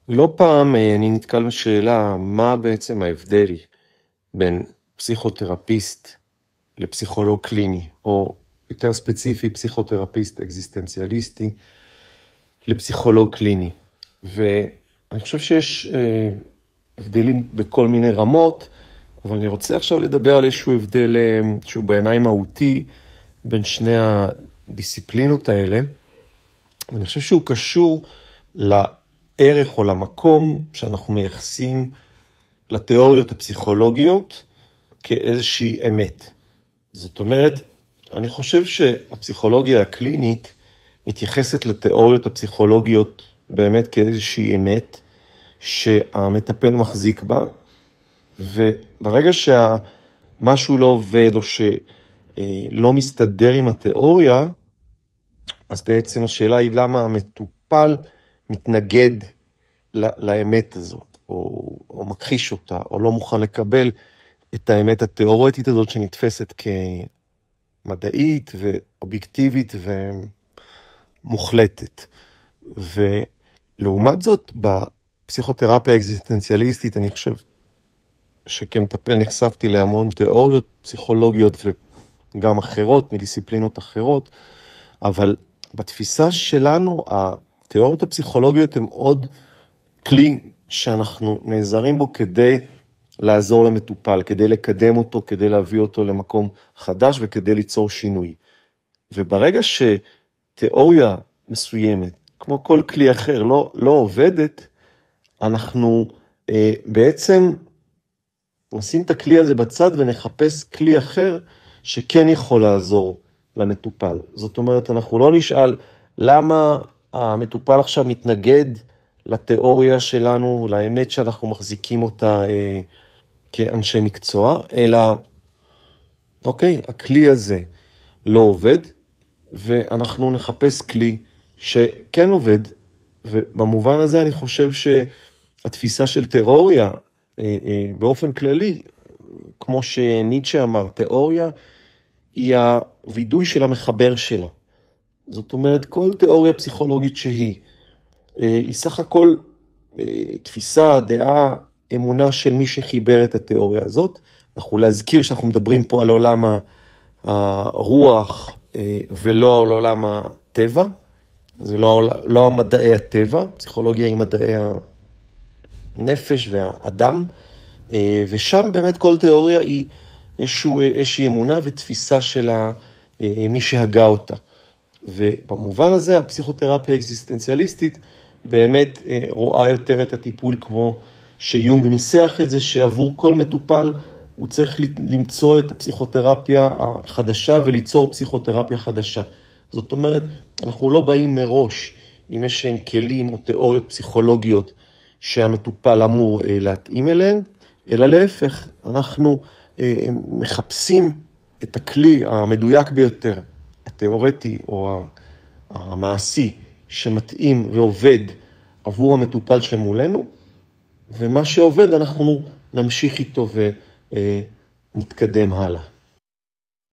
לא פעם אני נתקל בשאלה מה בעצם ההבדל בין פסיכותרפיסט לפסיכולוג קליני, או יותר ספציפי פסיכותרפיסט אקזיסטנציאליסטי לפסיכולוג קליני. ואני חושב שיש הבדלים בכל מיני רמות, אבל אני רוצה עכשיו לדבר על איזשהו הבדל שהוא בעיניי מהותי בין שני הדיסציפלינות האלה, ואני חושב שהוא קשור לערך או למקום שאנחנו מייחסים לתיאוריות הפסיכולוגיות כאיזושהי אמת. זאת אומרת, אני חושב שהפסיכולוגיה הקלינית מתייחסת לתיאוריות הפסיכולוגיות באמת כאיזושהי אמת שהמטפל מחזיק בה, וברגע שמשהו לא עובד או שלא מסתדר עם התיאוריה, אז בעצם השאלה היא למה המטופל מתנגד לאמת הזאת, או מכחיש אותה, או לא מוכן לקבל את האמת התיאורטית הזאת שנתפסת כמדעית ואובייקטיבית ומוחלטת. ולעומת זאת, בפסיכותרפיה האקזיסטנציאליסטית, אני חושב שכמטפל נחשפתי להמון תיאוריות פסיכולוגיות וגם אחרות, מדיסציפלינות אחרות, אבל בתפיסה שלנו, התיאוריות הפסיכולוגיות הן עוד כלי שאנחנו נעזרים בו כדי לעזור למטופל, כדי לקדם אותו, כדי להביא אותו למקום חדש וכדי ליצור שינוי. וברגע שתיאוריה מסוימת, כמו כל כלי אחר, לא עובדת, אנחנו בעצם נשים את הכלי הזה בצד ונחפש כלי אחר שכן יכול לעזור למטופל. זאת אומרת, אנחנו לא נשאל למה המטופל עכשיו מתנגד לתיאוריה שלנו, לאמת שאנחנו מחזיקים אותה כאנשי מקצוע, אלא, אוקיי, הכלי הזה לא עובד, ואנחנו נחפש כלי שכן עובד, ובמובן הזה אני חושב שהתפיסה של תיאוריה, באופן כללי, כמו שניטשה אמר, תיאוריה היא הווידוי של המחבר שלה. זאת אומרת, כל תיאוריה פסיכולוגית היא סך הכל תפיסה, דעה, אמונה של מי שחיבר את התיאוריה הזאת. אנחנו להזכיר שאנחנו מדברים פה על עולם הרוח ולא על עולם הטבע. זה לא מדעי הטבע, פסיכולוגיה היא מדעי הנפש והאדם, ושם באמת כל תיאוריה היא איזושהי אמונה ותפיסה של מי שהגה אותה. ובמובן הזה הפסיכותרפיה האקזיסטנציאליסטית באמת רואה יותר את הטיפול כמו שיונג ניסח את זה, שעבור כל מטופל הוא צריך למצוא את הפסיכותרפיה החדשה וליצור פסיכותרפיה חדשה. זאת אומרת, אנחנו לא באים מראש עם איזשהם כלים או תיאוריות פסיכולוגיות שהמטופל אמור להתאים אליהן, אלא להפך, אנחנו מחפשים את הכלי המדויק ביותר, התיאורטי או המעשי, שמתאים ועובד עבור המטופל שמולנו, ומה שעובד אנחנו נמשיך איתו ונתקדם הלאה.